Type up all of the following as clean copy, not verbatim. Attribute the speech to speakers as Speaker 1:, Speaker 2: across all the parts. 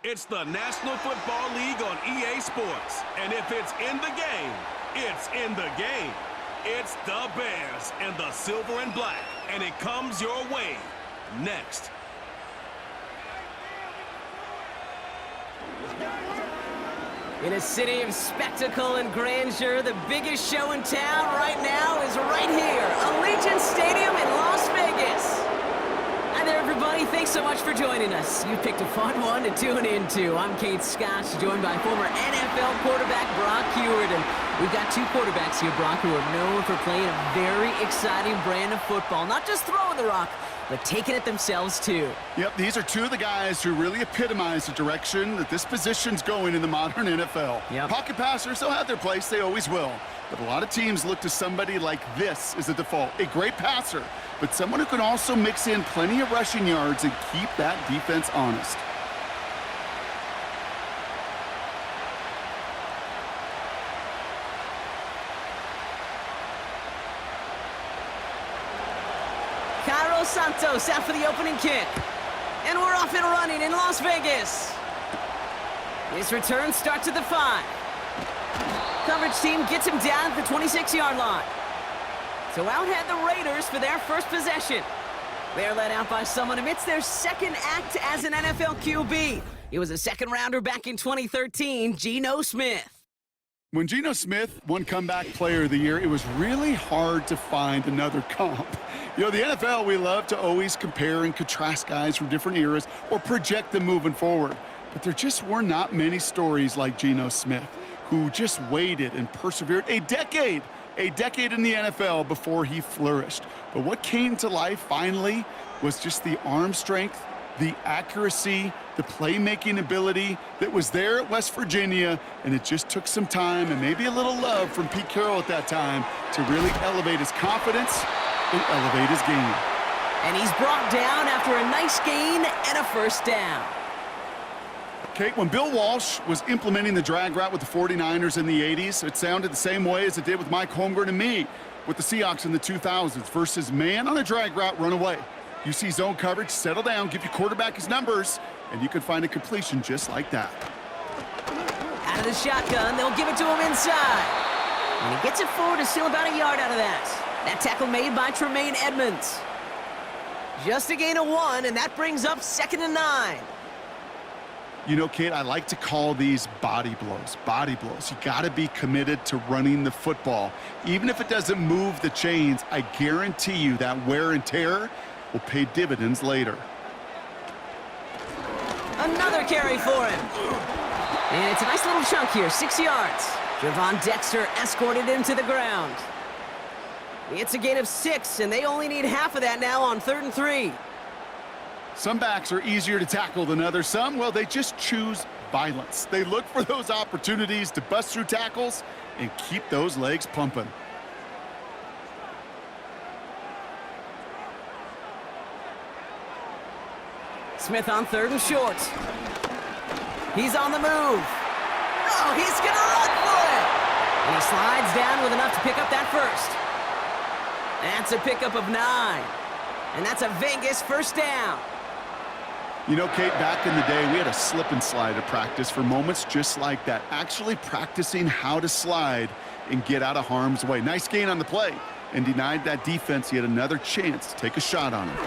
Speaker 1: It's the National Football League on EA Sports. And if it's in the game, it's in the game. It's the Bears and the silver and black. And it comes your way next.
Speaker 2: In a city of spectacle and grandeur, the biggest show in town right now is right here, Allegiant Stadium in Las Vegas. Hi there, everybody. Thanks so much for joining us. You picked a fun one to tune into. I'm Kate Scott, joined by former NFL quarterback Brock Huard. And we've got two quarterbacks here, Brock, who are known for playing a very exciting brand of football. Not just throwing the rock, but taking it themselves, too.
Speaker 3: Yep, these are two of the guys who really epitomize the direction that this position's going in the modern NFL.
Speaker 2: Yep.
Speaker 3: Pocket passers, they'll have their place. They always will. But a lot of teams look to somebody like this as a default. A great passer, but someone who can also mix in plenty of rushing yards and keep that defense honest.
Speaker 2: Santos out for the opening kick. And we're off and running in Las Vegas. His return starts at the 5. Coverage team gets him down at the 26-yard line. So out head the Raiders for their first possession. They're led out by someone who it's their second act as an NFL QB. He was a second-rounder back in 2013, Geno Smith.
Speaker 3: When Geno Smith won Comeback Player of the Year, it was really hard to find another comp. You know, the NFL, we love to always compare and contrast guys from different eras or project them moving forward. But there just were not many stories like Geno Smith, who just waited and persevered a decade in the NFL before he flourished. But what came to life finally was just the arm strength, the accuracy, the playmaking ability that was there at West Virginia, and it just took some time and maybe a little love from Pete Carroll at that time to really elevate his confidence and elevate his game.
Speaker 2: And he's brought down after a nice gain and a first down.
Speaker 3: Kate, when Bill Walsh was implementing the drag route with the 49ers in the 80s, it sounded the same way as it did with Mike Holmgren and me with the Seahawks in the 2000s versus man on a drag route, run away. You see zone coverage, settle down, give your quarterback his numbers, and you can find a completion just like that.
Speaker 2: Out of the shotgun, they'll give it to him inside. And he gets it forward to steal about a yard out of that. That tackle made by Tremaine Edmonds. Just a gain of 1, and that brings up 2nd and 9.
Speaker 3: You know, Kate, I like to call these body blows. Body blows. You got to be committed to running the football. Even if it doesn't move the chains, I guarantee you that wear and tear will pay dividends later.
Speaker 2: Another carry for him. And it's a nice little chunk here, 6 yards. Javon Dexter escorted him to the ground. It's a gain of 6, and they only need half of that now on 3rd and 3.
Speaker 3: Some backs are easier to tackle than others. Some, well, they just choose violence. They look for those opportunities to bust through tackles and keep those legs pumping.
Speaker 2: Smith on 3rd and short. He's on the move. Oh, he's going to run for it. And he slides down with enough to pick up that first. That's a pickup of 9. And that's a Vegas first down.
Speaker 3: You know, Kate, back in the day, we had a slip and slide at practice for moments just like that. Actually practicing how to slide and get out of harm's way. Nice gain on the play. And denied that defense yet another chance to take a shot on him.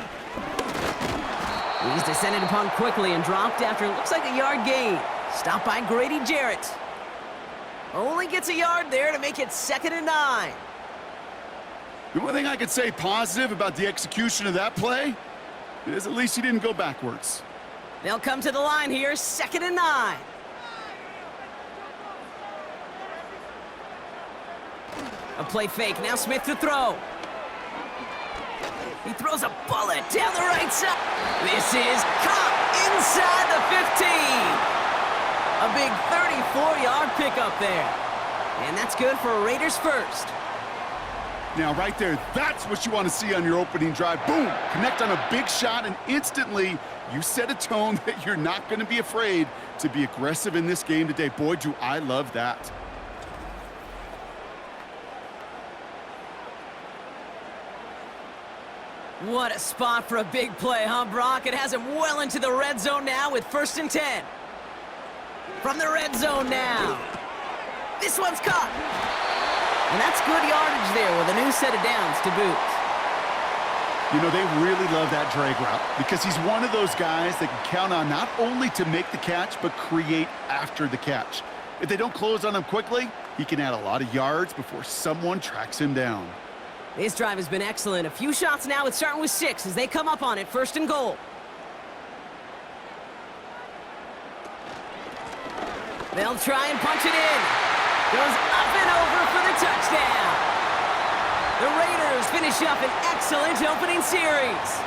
Speaker 2: He's descended upon quickly and dropped after it looks like a yard gain. Stopped by Grady Jarrett. Only gets a yard there to make it 2nd and 9.
Speaker 3: The one thing I could say positive about the execution of that play is at least he didn't go backwards.
Speaker 2: They'll come to the line here, 2nd and 9. A play fake, now Smith to throw. He throws a bullet down the right side. This is caught inside the 15. A big 34-yard pickup there. And that's good for a Raiders first.
Speaker 3: Now, right there, that's what you want to see on your opening drive. Boom! Connect on a big shot, and instantly you set a tone that you're not going to be afraid to be aggressive in this game today. Boy, do I love that.
Speaker 2: What a spot for a big play, huh, Brock? It has him well into the red zone now with 1st and 10. From the red zone now. This one's caught. And that's good yardage there with a new set of downs to boot.
Speaker 3: You know, they really love that drag route because he's one of those guys that can count on not only to make the catch, but create after the catch. If they don't close on him quickly, he can add a lot of yards before someone tracks him down.
Speaker 2: This drive has been excellent. A few shots now. It's starting with 6 as they come up on it. 1st and goal. They'll try and punch it in. Goes up and over for the touchdown. The Raiders finish up an excellent opening series.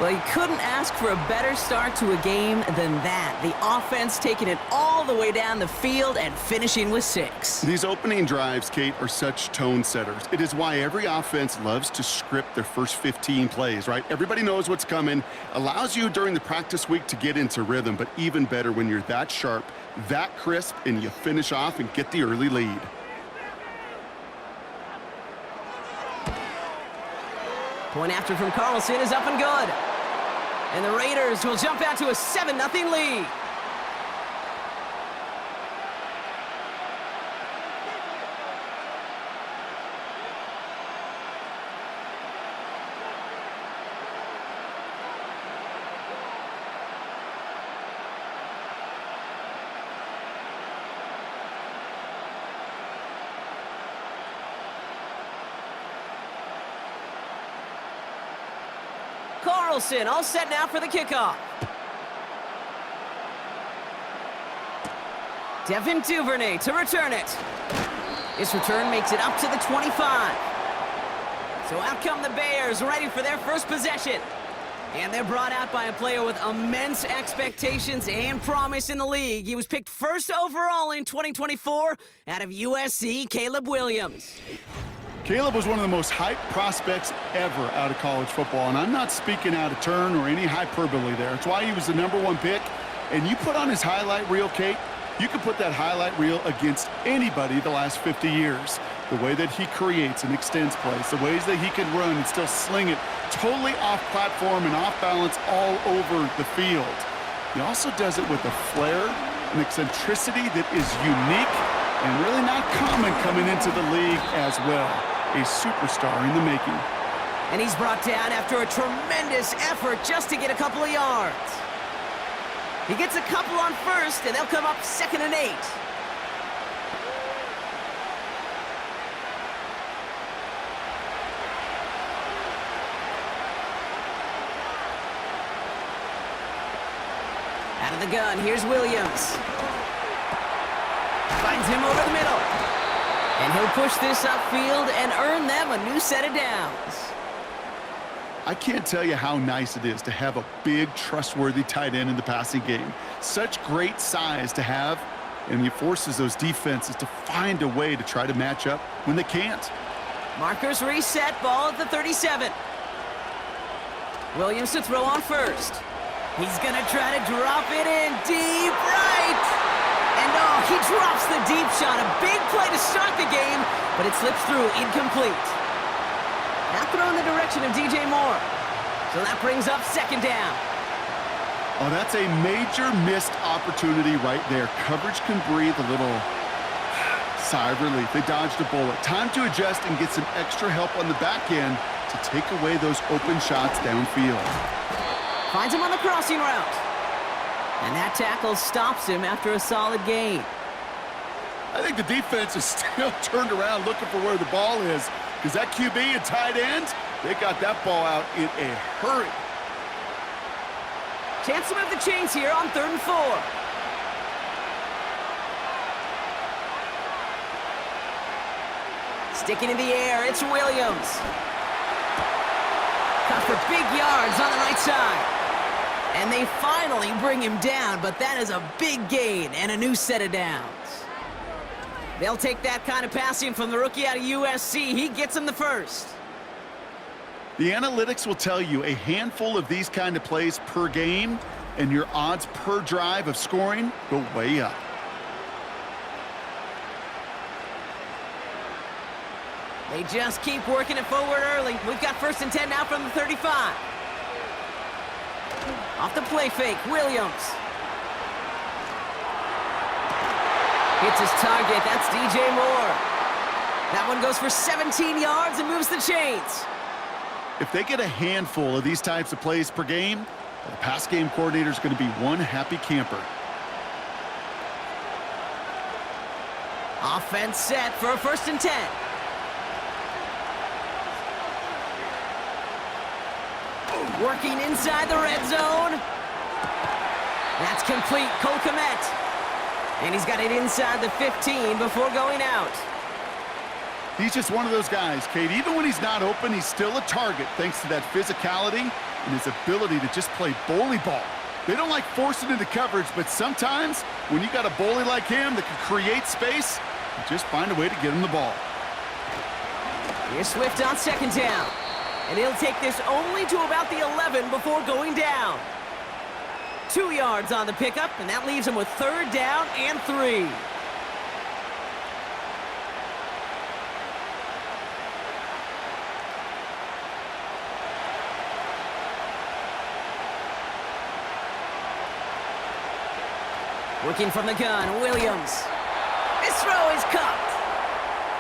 Speaker 2: Well, you couldn't ask for a better start to a game than that. The offense taking it all the way down the field and finishing with 6.
Speaker 3: These opening drives, Kate, are such tone setters. It is why every offense loves to script their first 15 plays, right? Everybody knows what's coming. Allows you during the practice week to get into rhythm, but even better when you're that sharp, that crisp, and you finish off and get the early lead.
Speaker 2: Point after from Carlson is up and good. And the Raiders will jump out to a 7-0 lead. Carlson all set now for the kickoff. Devin Duvernay to return it. This return makes it up to the 25. So out come the Bears, ready for their first possession. And they're brought out by a player with immense expectations and promise in the league. He was picked 1st overall in 2024 out of USC, Caleb Williams.
Speaker 3: Caleb was one of the most hyped prospects ever out of college football, and I'm not speaking out of turn or any hyperbole there. It's why he was the #1 pick, and you put on his highlight reel, Kate, you can put that highlight reel against anybody the last 50 years. The way that he creates and extends plays, the ways that he can run and still sling it totally off platform and off balance all over the field. He also does it with a flair, an eccentricity that is unique and really not common coming into the league as well. A superstar in the making.
Speaker 2: And he's brought down after a tremendous effort just to get a couple of yards. He gets a couple on 1st, and they'll come up 2nd and 8. Out of the gun, here's Williams. Finds him over the middle. And he'll push this upfield and earn them a new set of downs.
Speaker 3: I can't tell you how nice it is to have a big, trustworthy tight end in the passing game. Such great size to have, and he forces those defenses to find a way to try to match up when they can't.
Speaker 2: Markers reset, ball at the 37. Williams to throw on 1st. He's going to try to drop it in deep right. And oh, he drops the deep shot. A big play to start the game, but it slips through incomplete. Now throw in the direction of DJ Moore. So that brings up 2nd down.
Speaker 3: Oh, that's a major missed opportunity right there. Coverage can breathe a little sigh of relief. They dodged a bullet. Time to adjust and get some extra help on the back end to take away those open shots downfield.
Speaker 2: Finds him on the crossing route. And that tackle stops him after a solid gain.
Speaker 3: I think the defense is still turned around looking for where the ball is, because that QB and tight end, they got that ball out in a hurry.
Speaker 2: Chance to move the chains here on 3rd and 4. Sticking in the air, it's Williams. Cut for big yards on the right side. And they finally bring him down, but that is a big gain and a new set of downs. They'll take that kind of passing from the rookie out of USC. He gets him the 1st.
Speaker 3: The analytics will tell you a handful of these kind of plays per game, and your odds per drive of scoring go way up.
Speaker 2: They just keep working it forward early. We've got 1st and 10 now from the 35. Off the play fake, Williams. Hits his target. That's DJ Moore. That one goes for 17 yards and moves the chains.
Speaker 3: If they get a handful of these types of plays per game, the pass game coordinator is going to be one happy camper.
Speaker 2: Offense set for a 1st and 10. Working inside the red zone. That's complete. Cole Kmet. And he's got it inside the 15 before going out.
Speaker 3: He's just one of those guys, Kate. Even when he's not open, he's still a target thanks to that physicality and his ability to just play bully ball. They don't like forcing into coverage, but sometimes when you got a bully like him that can create space, you just find a way to get him the ball.
Speaker 2: Here's Swift on 2nd down. And he'll take this only to about the 11 before going down. 2 yards on the pickup, and that leaves him with 3rd down and 3. Working from the gun, Williams. This throw is caught.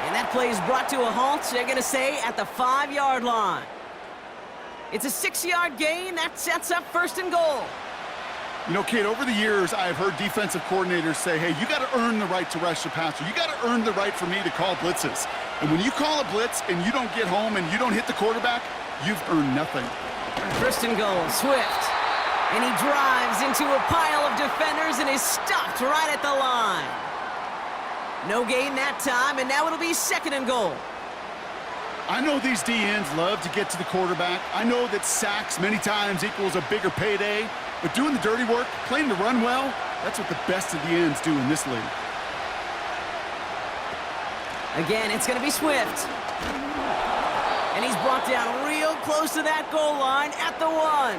Speaker 2: And that play is brought to a halt, they're going to say, at the 5-yard line. It's a 6-yard gain. That sets up 1st and goal.
Speaker 3: You know, Kate, over the years, I've heard defensive coordinators say, hey, you got to earn the right to rush the passer. You got to earn the right for me to call blitzes. And when you call a blitz and you don't get home and you don't hit the quarterback, you've earned nothing.
Speaker 2: 1st and goal, Swift. And he drives into a pile of defenders and is stopped right at the line. No gain that time, and now it'll be 2nd and goal.
Speaker 3: I know these DNs love to get to the quarterback. I know that sacks many times equals a bigger payday, but doing the dirty work, playing to run well, that's what the best of the ends do in this league.
Speaker 2: Again, it's going to be Swift. And he's brought down real close to that goal line at the 1.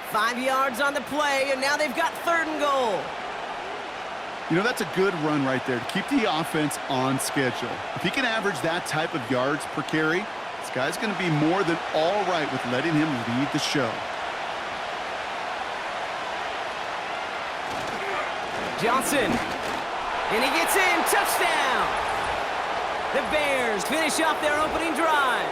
Speaker 2: 5 yards on the play, and now they've got 3rd and goal.
Speaker 3: You know, that's a good run right there to keep the offense on schedule. If he can average that type of yards per carry, this guy's going to be more than all right with letting him lead the show.
Speaker 2: Johnson. And he gets in. Touchdown. The Bears finish off their opening drive.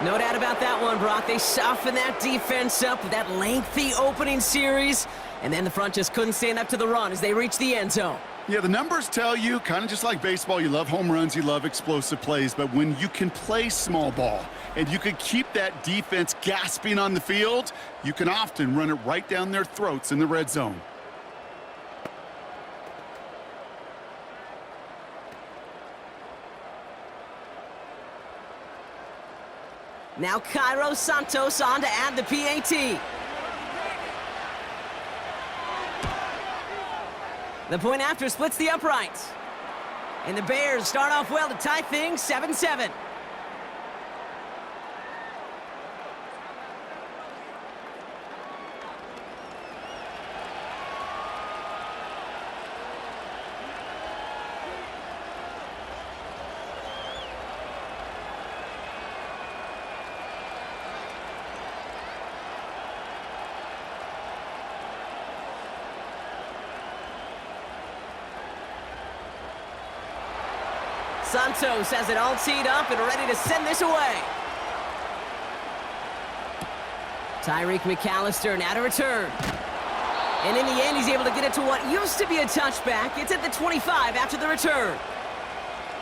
Speaker 2: No doubt about that one, Brock. They softened that defense up with that lengthy opening series, and then the front just couldn't stand up to the run as they reached the end zone.
Speaker 3: Yeah, the numbers tell you, kind of just like baseball, you love home runs, you love explosive plays, but when you can play small ball and you can keep that defense gasping on the field, you can often run it right down their throats in the red zone.
Speaker 2: Now Cairo Santos on to add the PAT. The point after splits the uprights. And the Bears start off well to tie things 7-7. Santos has it all teed up and ready to send this away. Tyreek McAllister now to return. And in the end, he's able to get it to what used to be a touchback. It's at the 25 after the return.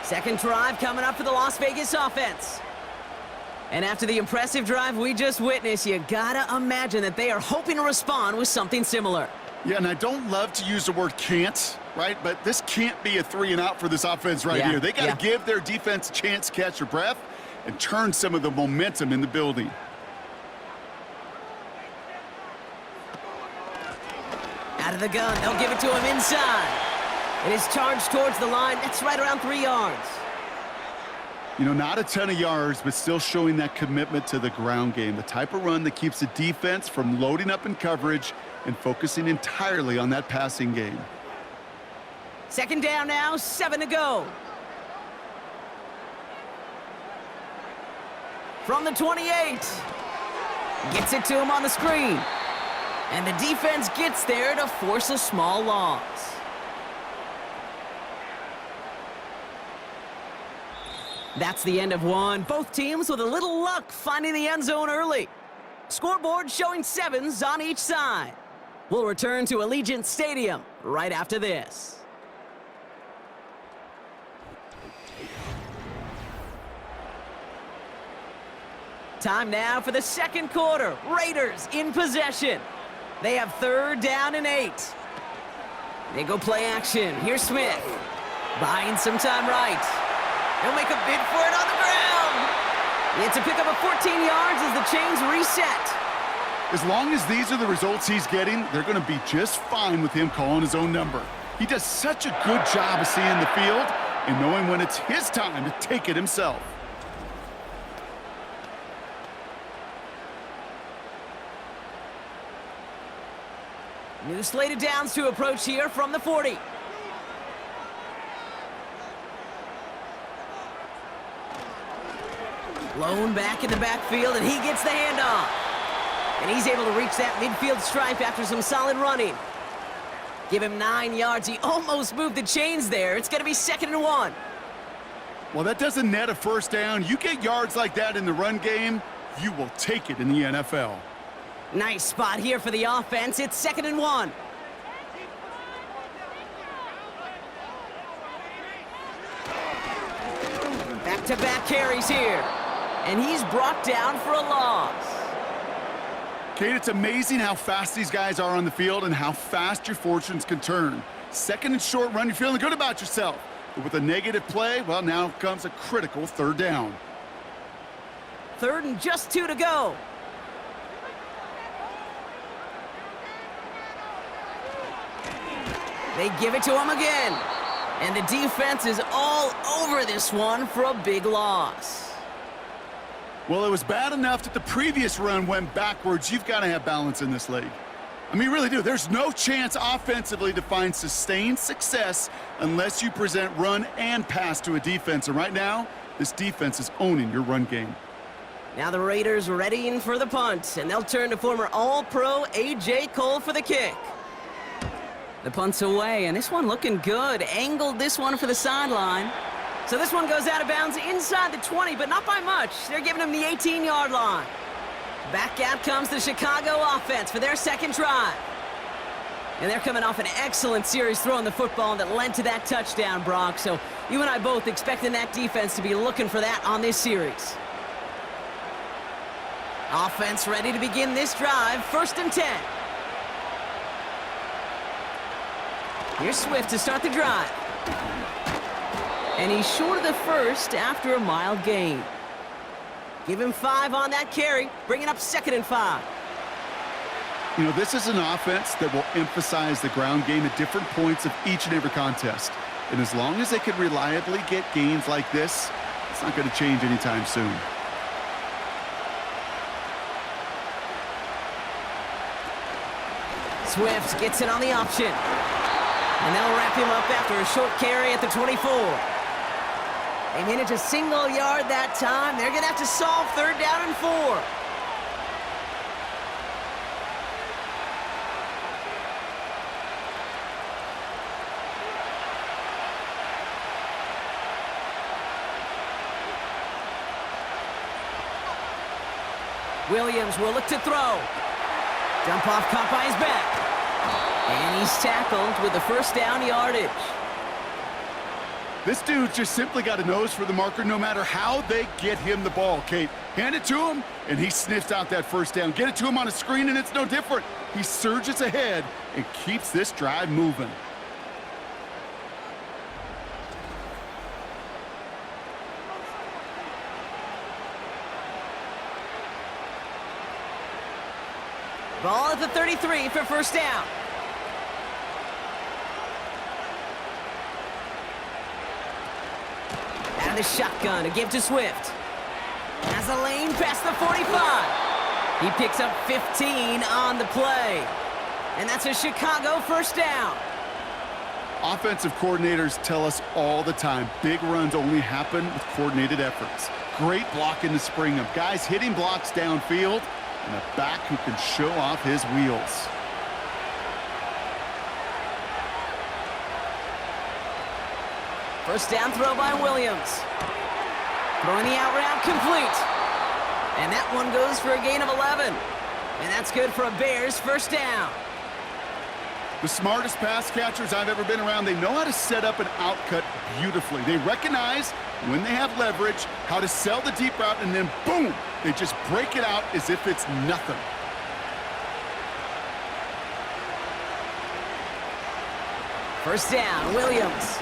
Speaker 2: 2nd drive coming up for the Las Vegas offense. And after the impressive drive we just witnessed, you gotta imagine that they are hoping to respond with something similar.
Speaker 3: Yeah, and I don't love to use the word can't, right? But this can't be a 3-and-out for this offense right here. They got to give their defense a chance to catch their breath and turn some of the momentum in the building.
Speaker 2: Out of the gun, they'll give it to him inside. It is charged towards the line. That's right around 3 yards.
Speaker 3: You know, not a ton of yards, but still showing that commitment to the ground game. The type of run that keeps the defense from loading up in coverage and focusing entirely on that passing game.
Speaker 2: 2nd down now, 7 to go. From the 28. Gets it to him on the screen. And the defense gets there to force a small loss. That's the end of one. Both teams with a little luck finding the end zone early. Scoreboard showing 7s on each side. We'll return to Allegiant Stadium right after this. Time now for the second quarter. Raiders in possession. They have 3rd down and 8. They go play action. Here's Smith. Buying some time right. He'll make a bid for it on the ground. It's a pickup of 14 yards as the chains reset.
Speaker 3: As long as these are the results he's getting, they're going to be just fine with him calling his own number. He does such a good job of seeing the field and knowing when it's his time to take it himself.
Speaker 2: New slated downs to approach here from the 40. Lone back in the backfield, and he gets the handoff. And he's able to reach that midfield stripe after some solid running. Give him 9 yards. He almost moved the chains there. It's going to be 2nd and 1.
Speaker 3: Well, that doesn't net a first down. You get yards like that in the run game, you will take it in the NFL.
Speaker 2: Nice spot here for the offense. It's 2nd and 1. Back-to-back carries here. And he's brought down for a loss.
Speaker 3: Kate, it's amazing how fast these guys are on the field and how fast your fortunes can turn. 2nd and short run, you're feeling good about yourself. But with a negative play, well, now comes a critical 3rd down.
Speaker 2: 3rd and just 2 to go. They give it to him again. And the defense is all over this one for a big loss.
Speaker 3: Well, it was bad enough that the previous run went backwards. You've got to have balance in this league. I mean, you really do. There's no chance offensively to find sustained success unless you present run and pass to a defense. And right now, this defense is owning your run game.
Speaker 2: Now the Raiders readying for the punt, and they'll turn to former All-Pro A.J. Cole for the kick. The punt's away, and this one looking good. Angled this one for the sideline. So this one goes out of bounds inside the 20, but not by much. They're giving him the 18-yard line. Back out comes the Chicago offense for their 2nd drive. And they're coming off an excellent series throwing the football that led to that touchdown, Brock. So you and I both expecting that defense to be looking for that on this series. Offense ready to begin this drive. 1st and 10. Here's Swift to start the drive. And he's short of the 1st after a mild gain. Give him 5 on that carry, bringing up 2nd and 5.
Speaker 3: You know, this is an offense that will emphasize the ground game at different points of each and every contest. And as long as they can reliably get gains like this, it's not going to change anytime soon.
Speaker 2: Swift gets it on the option. And they'll wrap him up after a short carry at the 24. They manage a single yard that time. They're going to have to solve 3rd down and 4. Williams will look to throw. Dump off caught by his back. And he's tackled with the 1st down yardage.
Speaker 3: This dude just simply got a nose for the marker no matter how they get him the ball, Kate. Hand it to him, and he sniffs out that 1st down. Get it to him on a screen, and it's no different. He surges ahead and keeps this drive moving.
Speaker 2: Ball at the 33 for 1st down. Out of the shotgun to give to Swift. Has a lane past the 45. He picks up 15 on the play. And that's a Chicago 1st down.
Speaker 3: Offensive coordinators tell us all the time, big runs only happen with coordinated efforts. Great blocking to spring them. Guys hitting blocks downfield, and a back who can show off his wheels.
Speaker 2: First down throw by Williams. Throwing the out route complete. And that one goes for a gain of 11. And that's good for a Bears first down.
Speaker 3: The smartest pass catchers I've ever been around, they know how to set up an outcut beautifully. They recognize when they have leverage, how to sell the deep route, and then boom, they just break it out as if it's nothing.
Speaker 2: First down, Williams.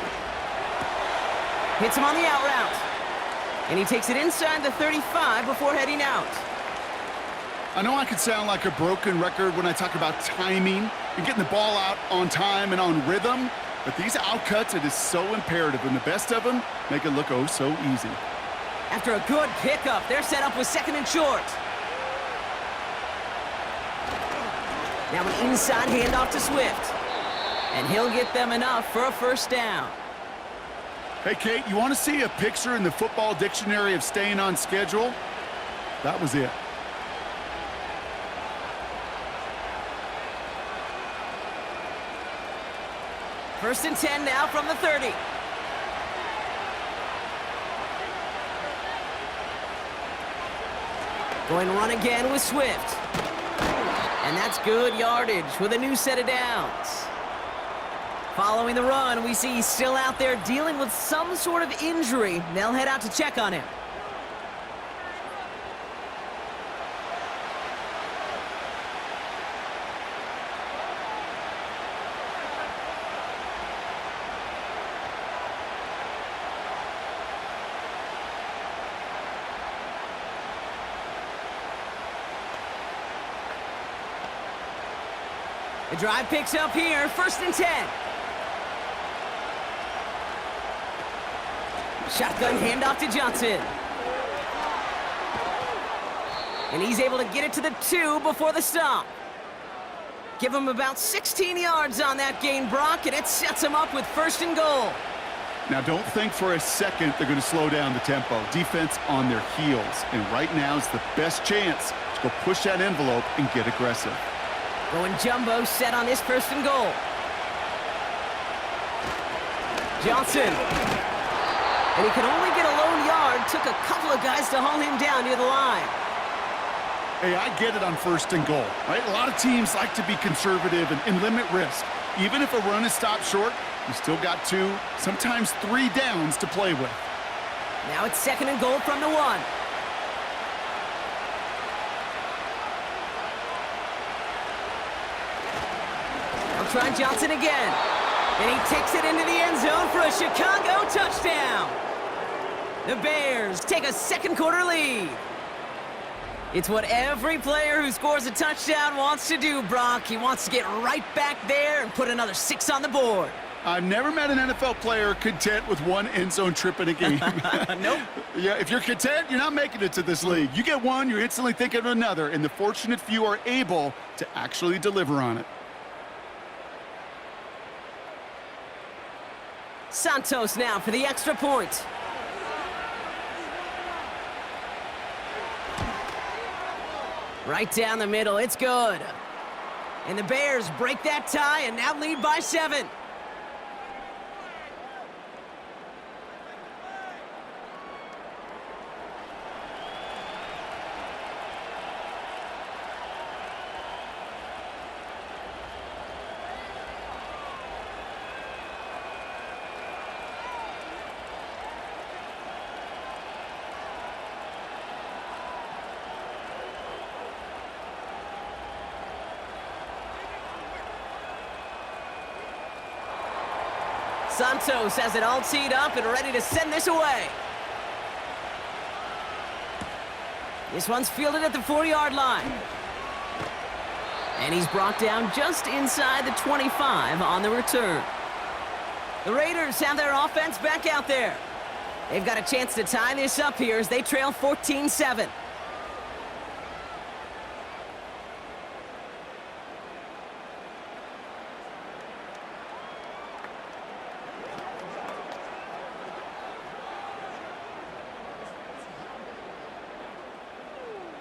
Speaker 2: Hits him on the out route. And he takes it inside the 35 before heading out.
Speaker 3: I know I could sound like a broken record when I talk about timing and getting the ball out on time and on rhythm, but these outcuts, it is so imperative, and the best of them make it look oh so easy.
Speaker 2: After a good pickup, they're set up with second and short. Now an inside handoff to Swift. And he'll get them enough for a first down.
Speaker 3: Hey, Kate, you want to see a picture in the football dictionary of staying on schedule? That was it.
Speaker 2: First and 10 now from the 30. Going run again with Swift. And that's good yardage with a new set of downs. Following the run, we see he's still out there dealing with some sort of injury. They'll head out to check on him. The drive picks up here, first and 10. Shotgun handoff to Johnson. And he's able to get it to the 2 before the stop. Give him about 16 yards on that gain, Brock, and it sets him up with first and goal.
Speaker 3: Now, don't think for a second they're going to slow down the tempo. Defense on their heels, and right now is the best chance to go push that envelope and get aggressive.
Speaker 2: Going jumbo set on this first and goal. Johnson. And he can only get a lone yard. Took a couple of guys to haul him down near the line.
Speaker 3: Hey, I get it on first and goal, right? A lot of teams like to be conservative and limit risk. Even if a run is stopped short, you still got 2, sometimes 3 downs to play with.
Speaker 2: Now it's second and goal from the 1. They'll try Johnson again. And he takes it into the end zone for a Chicago touchdown. The Bears take a second quarter lead. It's what every player who scores a touchdown wants to do, Brock. He wants to get right back there and put another 6 on the board.
Speaker 3: I've never met an NFL player content with 1 end zone trip in a game.
Speaker 2: Nope.
Speaker 3: Yeah, if you're content, you're not making it to this league. You get 1, you're instantly thinking of another, and the fortunate few are able to actually deliver on it.
Speaker 2: Santos now for the extra point. Right down the middle, it's good. And the Bears break that tie and now lead by 7. Santos has it all teed up and ready to send this away. This one's fielded at the 4-yard line. And he's brought down just inside the 25 on the return. The Raiders have their offense back out there. They've got a chance to tie this up here as they trail 14-7.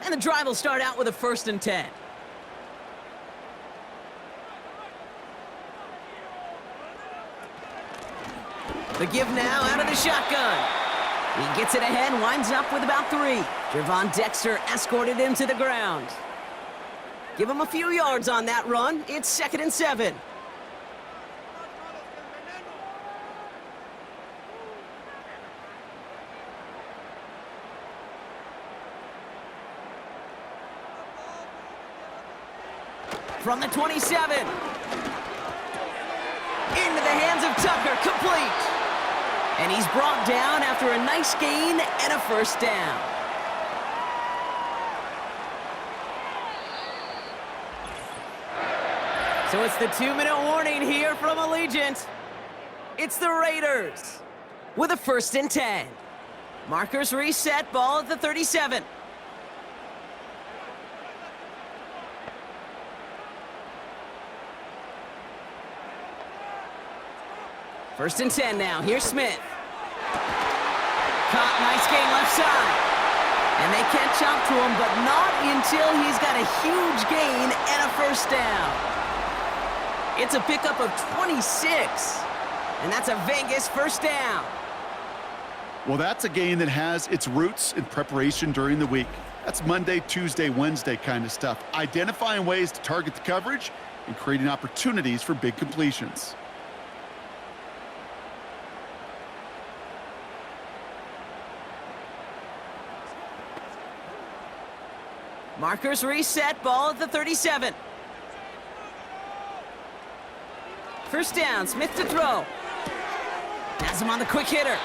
Speaker 2: And the drive will start out with a first and 10. The give now out of the shotgun. He gets it ahead and winds up with about 3. Javon Dexter escorted him to the ground. Give him a few yards on that run. It's 2nd and 7. From the 27. Into the hands of Tucker, complete. And he's brought down after a nice gain and a first down. So it's the 2-minute warning here from Allegiant. It's the Raiders with a 1st and 10. Markers reset, ball at the 37. First and 10 now. Here's Smith. Caught, nice gain left side. And they catch up to him, but not until he's got a huge gain and a first down. It's a pickup of 26. And that's a Vegas first down.
Speaker 3: Well, that's a game that has its roots in preparation during the week. That's Monday, Tuesday, Wednesday kind of stuff. Identifying ways to target the coverage and creating opportunities for big completions.
Speaker 2: Markers reset, ball at the 37. First down, Smith to throw. Has him on the quick hitter.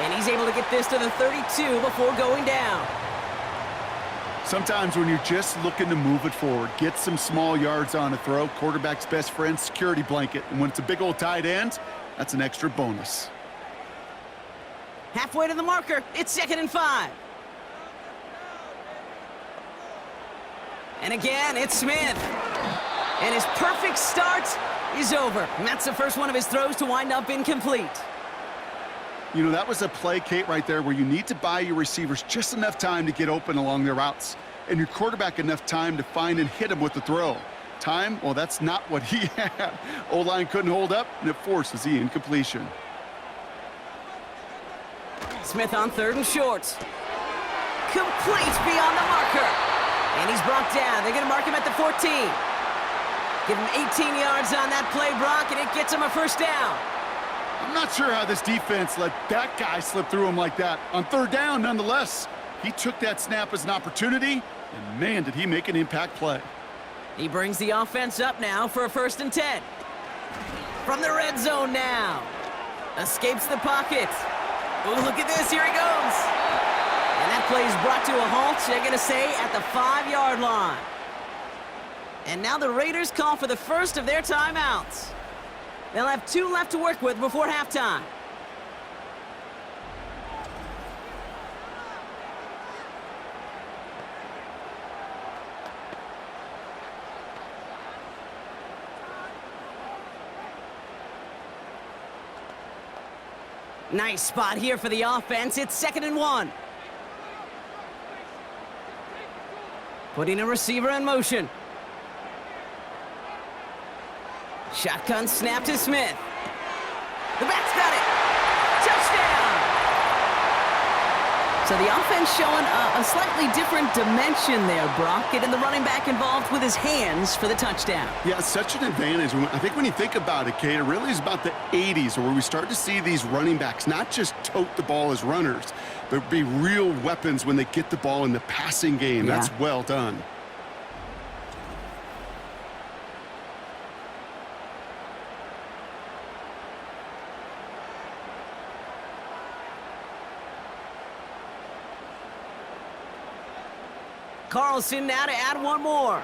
Speaker 2: And he's able to get this to the 32 before going down.
Speaker 3: Sometimes when you're just looking to move it forward, get some small yards on a throw, quarterback's best friend, security blanket. And when it's a big old tight end, that's an extra bonus.
Speaker 2: Halfway to the marker, it's 2nd and 5. And again, it's Smith. And his perfect start is over. And that's the first one of his throws to wind up incomplete.
Speaker 3: You know, that was a play, Kate, right there where you need to buy your receivers just enough time to get open along their routes. And your quarterback enough time to find and hit him with the throw. Time, well, that's not what he had. O-line couldn't hold up, and it forces the incompletion.
Speaker 2: Smith on 3rd and short. Complete beyond the marker. And he's brought down. They're going to mark him at the 14. Give him 18 yards on that play, Brock, and it gets him a first down.
Speaker 3: I'm not sure how this defense let that guy slip through him like that. On 3rd down, nonetheless, he took that snap as an opportunity, and man, did he make an impact play.
Speaker 2: He brings the offense up now for a 1st and 10. From the red zone now. Escapes the pocket. Oh, look at this. Here he goes. And that play is brought to a halt, they're going to say, at the 5-yard line. And now the Raiders call for the first of their timeouts. They'll have 2 left to work with before halftime. Nice spot here for the offense. It's 2nd and 1. Putting a receiver in motion. Shotgun snap to Smith. The back's got it. Touchdown! So the offense showing a slightly different dimension there, Brock. Getting the running back involved with his hands for the touchdown.
Speaker 3: Yeah, such an advantage. I think when you think about it, Kate, it really is about the 80s where we start to see these running backs not just tote the ball as runners, but be real weapons when they get the ball in the passing game.
Speaker 2: Yeah.
Speaker 3: That's well done.
Speaker 2: Carlson now to add one more.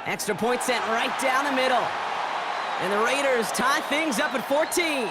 Speaker 2: Extra point sent right down the middle. And the Raiders tie things up at 14.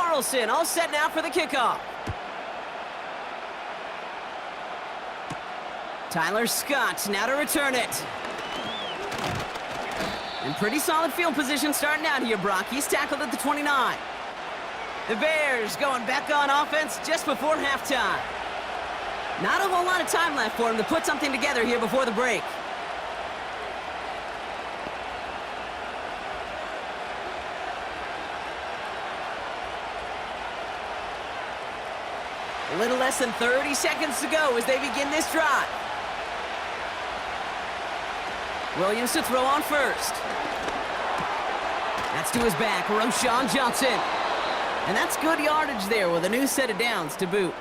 Speaker 2: Carlson all set now for the kickoff. Tyler Scott now to return it. And pretty solid field position starting out here, Brock. He's tackled at the 29. The Bears going back on offense just before halftime. Not a whole lot of time left for him to put something together here before the break. A little less than 30 seconds to go as they begin this drive. Williams to throw on first. That's to his back, Roshan Johnson. And that's good yardage there with a new set of downs to boot.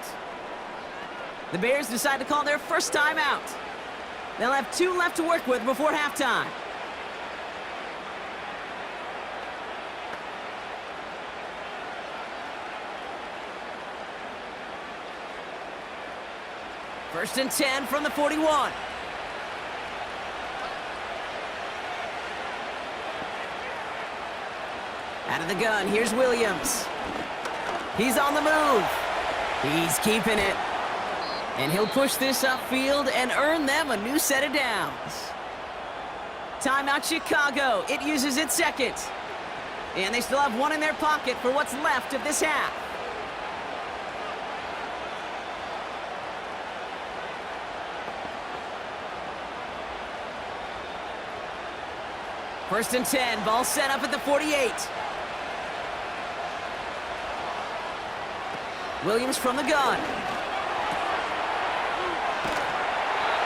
Speaker 2: The Bears decide to call their first timeout. They'll have 2 left to work with before halftime. First and 10 from the 41. Out of the gun, here's Williams. He's on the move. He's keeping it. And he'll push this upfield and earn them a new set of downs. Timeout Chicago. It uses its second. And they still have 1 in their pocket for what's left of this half. First and 10, ball set up at the 48. Williams from the gun.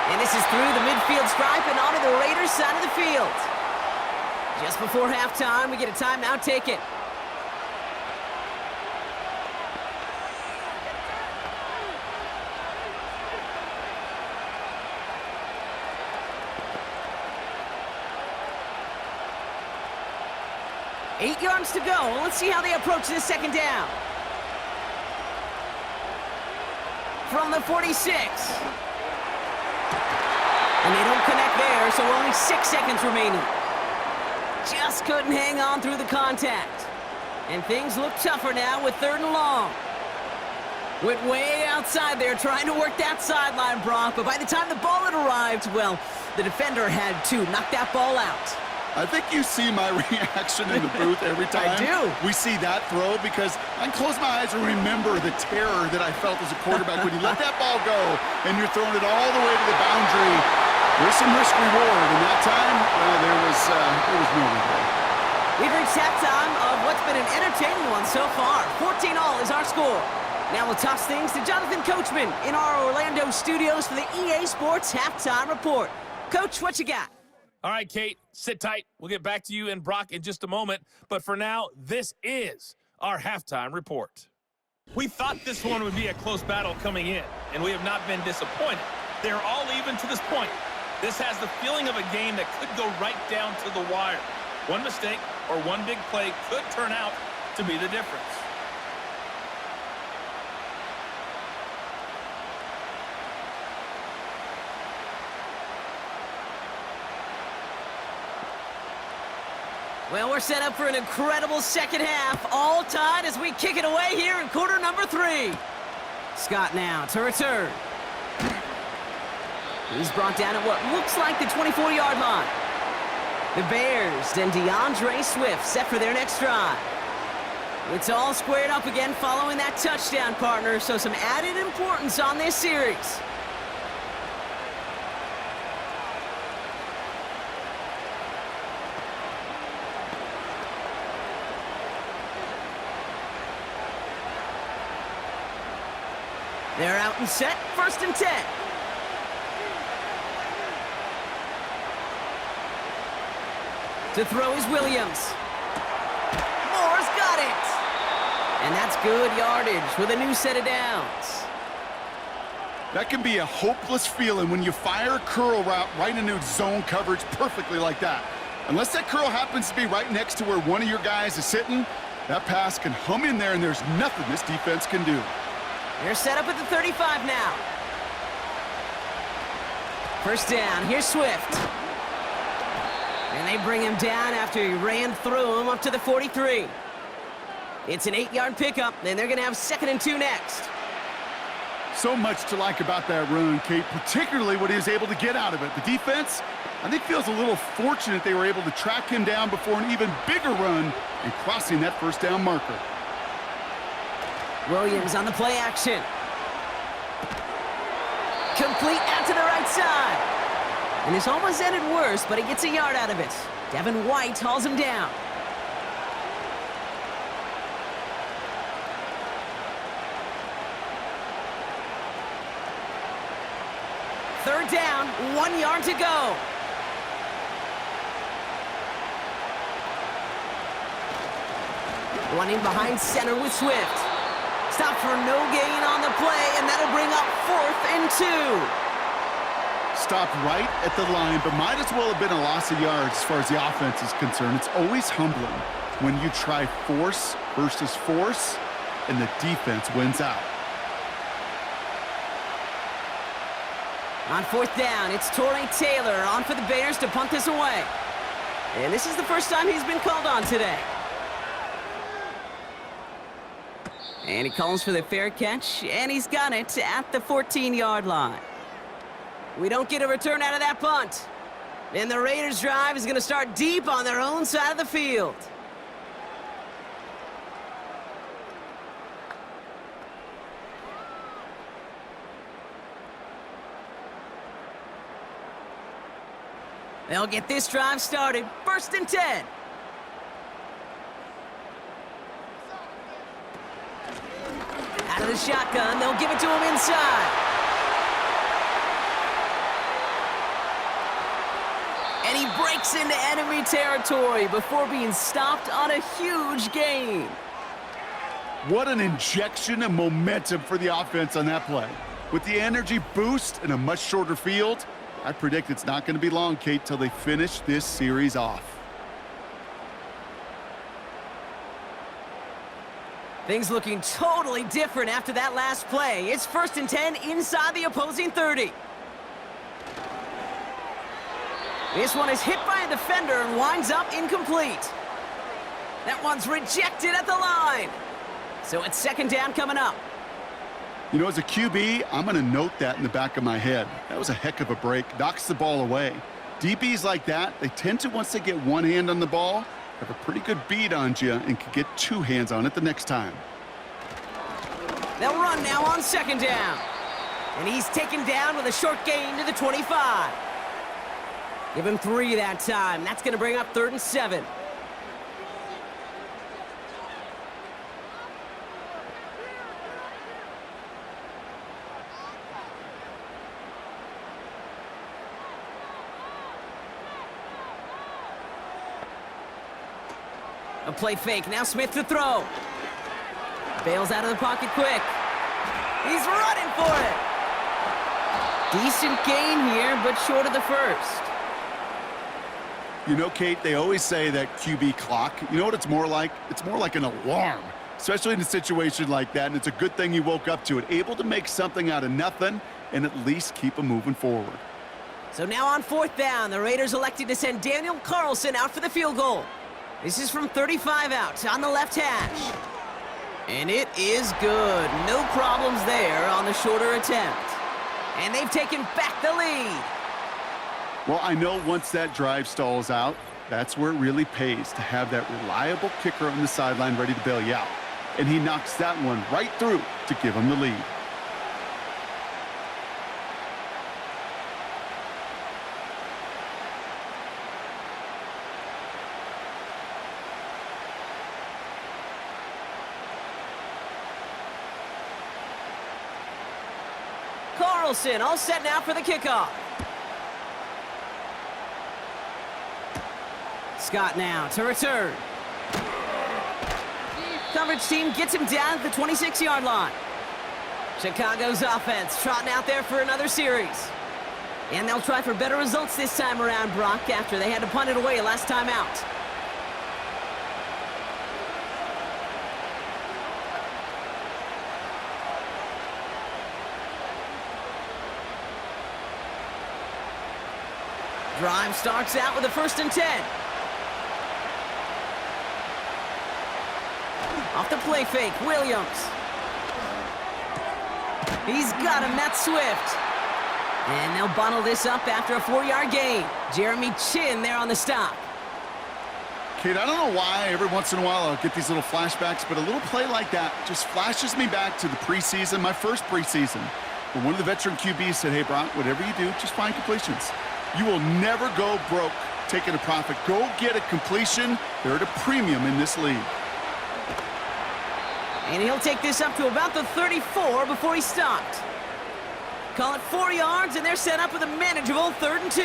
Speaker 2: And this is through the midfield stripe and onto the Raiders' side of the field. Just before halftime, we get a timeout taken. Eight yards to go. Let's see how they approach this second down. From the 46. And they don't connect there, so only 6 seconds remaining. Just couldn't hang on through the contact. And things look tougher now with 3rd and long. Went way outside there trying to work that sideline, Brock, but by the time the ball had arrived, well, the defender had to knock that ball out.
Speaker 3: I think you see my reaction in the booth every time
Speaker 2: I do.
Speaker 3: we see that throw, because I can close my eyes and remember the terror that I felt as a quarterback when you let that ball go and you're throwing it all the way to the boundary. There's some risk reward, and that time there was no reward.
Speaker 2: We've reached halftime of what's been an entertaining one so far. 14-all is our score. Now we'll toss things to Jonathan Coachman in our Orlando studios for the EA Sports Halftime Report. Coach, what you got?
Speaker 4: All right, Kate, sit tight. We'll get back to you and Brock in just a moment. But for now, this is our halftime report.
Speaker 1: We thought this one would be a close battle coming in, and we have not been disappointed. They're all even to this point. This has the feeling of a game that could go right down to the wire. One mistake or one big play could turn out to be the difference.
Speaker 2: Well, we're set up for an incredible second half, all tied as we kick it away here in quarter number 3. Scott now to return. He's brought down at what looks like the 24-yard line. The Bears and DeAndre Swift set for their next drive. It's all squared up again following that touchdown, partner, so some added importance on this series. They're out and set, first and 10. To throw is Williams. Moore's got it. And that's good yardage with a new set of downs.
Speaker 3: That can be a hopeless feeling when you fire a curl route right into zone coverage perfectly like that. Unless that curl happens to be right next to where one of your guys is sitting, that pass can hum in there and there's nothing this defense can do.
Speaker 2: They're set up at the 35 now. First down, here's Swift. And they bring him down after he ran through him up to the 43. It's an 8-yard pickup, and they're going to have 2nd and 2 next.
Speaker 3: So much to like about that run, Kate, particularly what he was able to get out of it. The defense, I think, feels a little fortunate they were able to track him down before an even bigger run and crossing that first down marker.
Speaker 2: Williams on the play action. Complete out to the right side. And this almost ended worse, but he gets a yard out of it. Devin White hauls him down. Third down, 1 yard to go. Running behind center with Swift. Stop for no gain on the play, and that'll bring up 4th and 2.
Speaker 3: Stopped right at the line, but might as well have been a loss of yards as far as the offense is concerned. It's always humbling when you try force versus force, and the defense wins out.
Speaker 2: On 4th down, it's Torrey Taylor on for the Bears to punt this away. And this is the first time he's been called on today. And he calls for the fair catch, and he's got it at the 14-yard line. We don't get a return out of that punt. And the Raiders' drive is going to start deep on their own side of the field. They'll get this drive started. 1st and 10. Out of the shotgun, they'll give it to him inside. And he breaks into enemy territory before being stopped on a huge gain.
Speaker 3: What an injection of momentum for the offense on that play. With the energy boost in a much shorter field, I predict it's not going to be long, Kate, till they finish this series off.
Speaker 2: Things looking totally different after that last play. It's 1st and 10 inside the opposing 30. This one is hit by a defender and winds up incomplete. That one's rejected at the line. So it's 2nd down coming up.
Speaker 3: You know, as a QB, I'm going to note that in the back of my head. That was a heck of a break. Knocks the ball away. DBs like that, they tend to, once they get one hand on the ball, have a pretty good beat on you and can get 2 hands on it the next time.
Speaker 2: They'll run now on 2nd down. And he's taken down with a short gain to the 25. Give him 3 that time. That's going to bring up 3rd and 7. A play fake. Now Smith to throw. Bails out of the pocket quick. He's running for it. Decent gain here, but short of the first.
Speaker 3: You know, Kate, they always say that QB clock, you know what it's more like? It's more like an alarm, especially in a situation like that, and it's a good thing you woke up to it, able to make something out of nothing and at least keep them moving forward.
Speaker 2: So now on 4th down, the Raiders elected to send Daniel Carlson out for the field goal. This is from 35 out on the left hash. And it is good. No problems there on the shorter attempt. And they've taken back the lead.
Speaker 3: Well, I know once that drive stalls out, that's where it really pays to have that reliable kicker on the sideline ready to bail you out. And he knocks that one right through to give him the lead.
Speaker 2: Carlson all set now for the kickoff. Scott now to return. Coverage team gets him down at the 26-yard line. Chicago's offense trotting out there for another series. And they'll try for better results this time around, Brock, after they had to punt it away last time out. Drive starts out with a 1st and 10. Off the play fake. Williams. He's got him. That's Swift. And they'll bottle this up after a 4-yard gain. Jeremy Chin there on the stop.
Speaker 3: Kate, I don't know why every once in a while I'll get these little flashbacks, but a little play like that just flashes me back to the preseason, my first preseason, where one of the veteran QBs said, hey, Brock, whatever you do, just find completions. You will never go broke taking a profit. Go get a completion. They're at a premium in this league.
Speaker 2: And he'll take this up to about the 34 before he stopped. Call it 4 yards, and they're set up with a manageable 3rd and 2.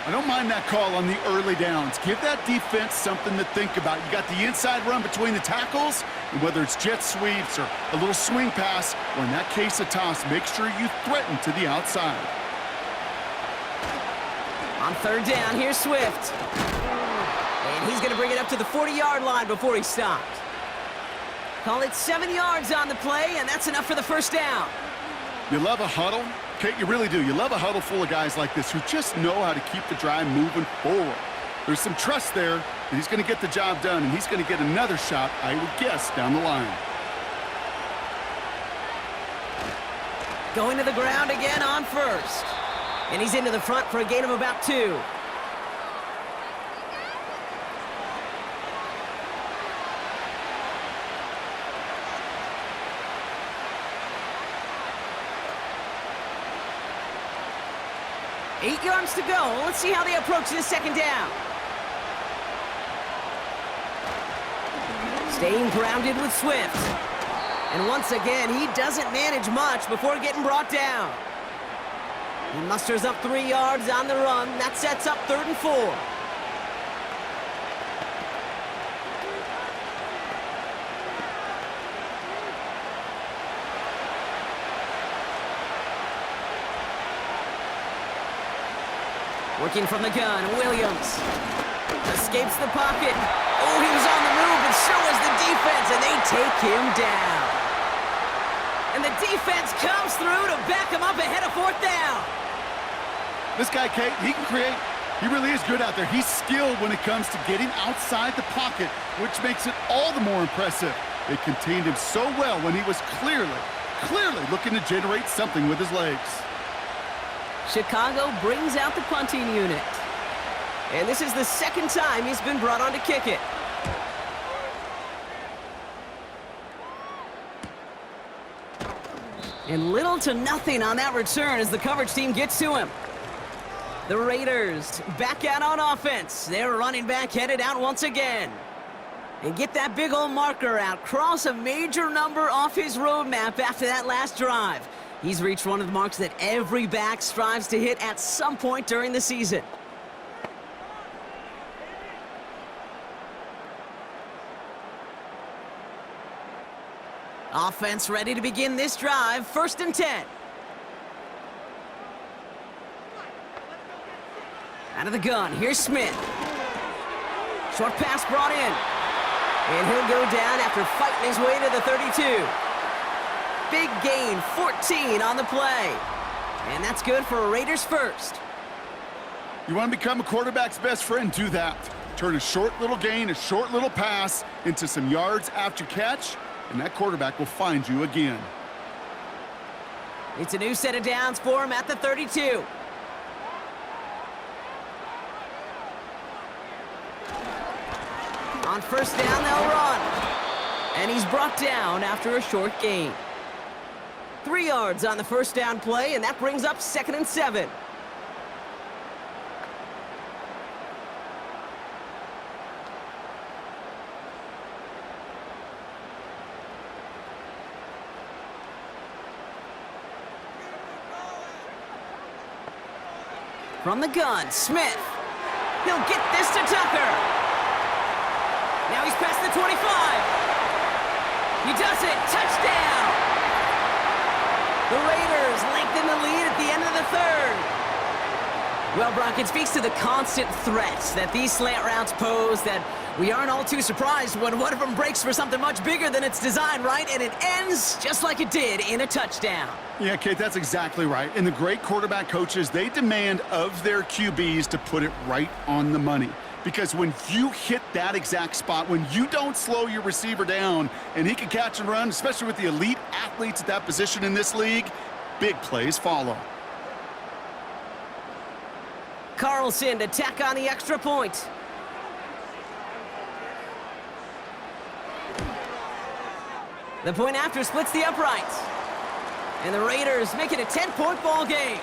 Speaker 3: I don't mind that call on the early downs. Give that defense something to think about. You got the inside run between the tackles, and whether it's jet sweeps or a little swing pass, or in that case a toss, make sure you threaten to the outside.
Speaker 2: On 3rd down, here's Swift. And he's going to bring it up to the 40-yard line before he stopped. Call it 7 yards on the play, and that's enough for the 1st down.
Speaker 3: You love a huddle? Kate, you really do. You love a huddle full of guys like this who just know how to keep the drive moving forward. There's some trust there that he's going to get the job done, and he's going to get another shot, I would guess, down the line.
Speaker 2: Going to the ground again on 1st. And he's into the front for a gain of about 2. Eight yards to go. Let's see how they approach this 2nd down. Staying grounded with Swift. And once again, he doesn't manage much before getting brought down. He musters up 3 yards on the run. That sets up 3rd and 4. Working from the gun, Williams escapes the pocket. Oh, he was on the move, and so was the defense, and they take him down. And the defense comes through to back him up ahead of 4th down.
Speaker 3: This guy, Kate, he can create. He really is good out there. He's skilled when it comes to getting outside the pocket, which makes it all the more impressive. They contained him so well when he was clearly looking to generate something with his legs.
Speaker 2: Chicago brings out the punting unit. And this is the 2nd time he's been brought on to kick it. And little to nothing on that return as the coverage team gets to him. The Raiders back out on offense. Their running back headed out once again. And get that big old marker out. Cross a major number off his roadmap after that last drive. He's reached one of the marks that every back strives to hit at some point during the season. Offense ready to begin this drive. 1st and 10. Out of the gun, here's Smith. Short pass brought in. And he'll go down after fighting his way to the 32. Big gain, 14 on the play. And that's good for a Raiders 1st.
Speaker 3: You want to become a quarterback's best friend? Do that. Turn a short little gain, a short little pass into some yards after catch, and that quarterback will find you again.
Speaker 2: It's a new set of downs for him at the 32. On 1st down, they'll run. And he's brought down after a short gain. 3 yards on the 1st down play, and that brings up 2nd and 7. From the gun, Smith. He'll get this to Tucker. Now he's past the 25. He does it. Touchdown. The Raiders lengthen the lead at the end of the 3rd. Well, Brock, it speaks to the constant threats that these slant routes pose that we aren't all too surprised when one of them breaks for something much bigger than its design, right? And it ends just like it did in a touchdown.
Speaker 3: Yeah, Kate, that's exactly right. And the great quarterback coaches, they demand of their QBs to put it right on the money. because when you hit that exact spot, when you don't slow your receiver down and he can catch and run, especially with the elite athletes at that position in this league, big plays follow.
Speaker 2: Carlson to tack on the extra point. The point after splits the uprights. And the Raiders make it a 10-point ball game.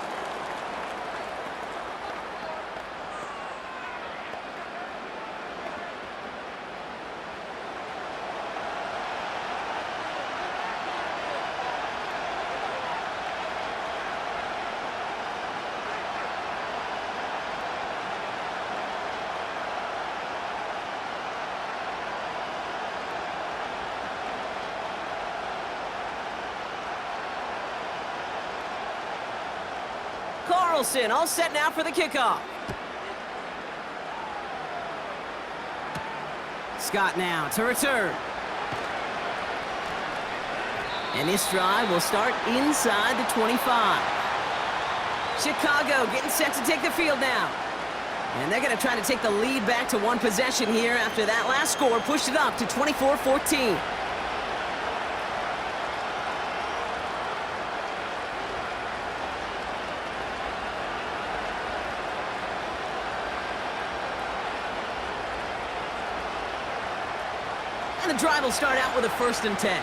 Speaker 2: Carlson all set now for the kickoff. Scott now to return. And this drive will start inside the 25. Chicago getting set to take the field now. And they're going to try to take the lead back to one possession here after that last score pushed it up to 24-14. And the drive will start out with a 1st and 10.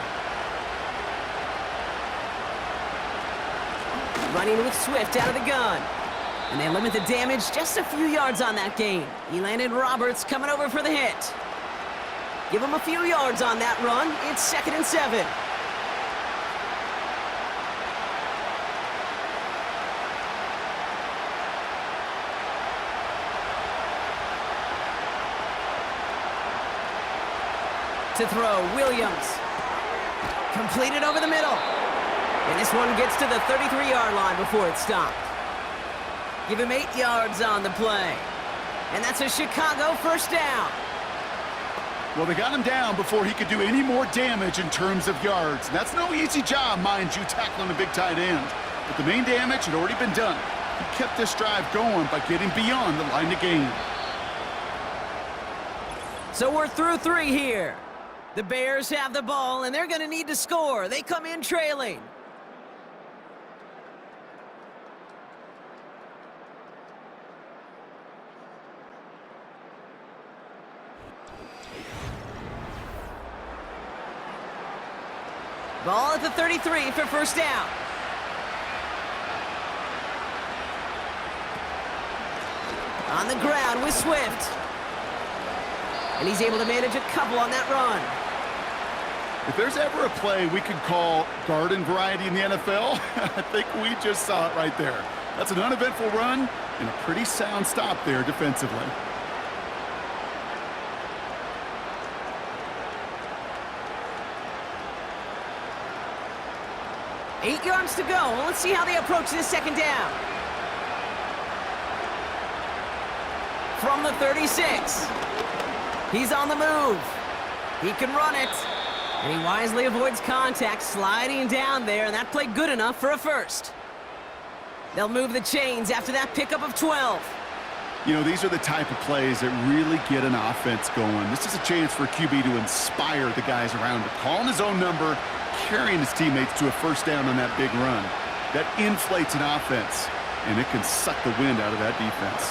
Speaker 2: Running with Swift out of the gun. And they limit the damage just a few yards on that game. Elandon Roberts coming over for the hit. Give him a few yards on that run. It's 2nd and 7. To throw, Williams. Completed over the middle. And this one gets to the 33-yard line before it's stopped. Give him 8 yards on the play. And that's a Chicago 1st down.
Speaker 3: Well, they got him down before he could do any more damage in terms of yards. And that's no easy job, mind you, tackling a big tight end. But the main damage had already been done. He kept this drive going by getting beyond the line of game.
Speaker 2: So we're through 3 here. The Bears have the ball, and they're going to need to score. They come in trailing. Ball at the 33 for 1st down. On the ground with Swift. And he's able to manage a couple on that run.
Speaker 3: If there's ever a play we could call garden variety in the NFL, I think we just saw it right there. That's an uneventful run and a pretty sound stop there defensively.
Speaker 2: Eight yards to go. Well, let's see how they approach this 2nd down. From the 36. He's on the move. He can run it. And he wisely avoids contact, sliding down there, and that played good enough for a 1st. They'll move the chains after that pickup of 12.
Speaker 3: You know, these are the type of plays that really get an offense going. This is a chance for a QB to inspire the guys around him. Calling his own number, carrying his teammates to a 1st down on that big run. That inflates an offense, and it can suck the wind out of that defense.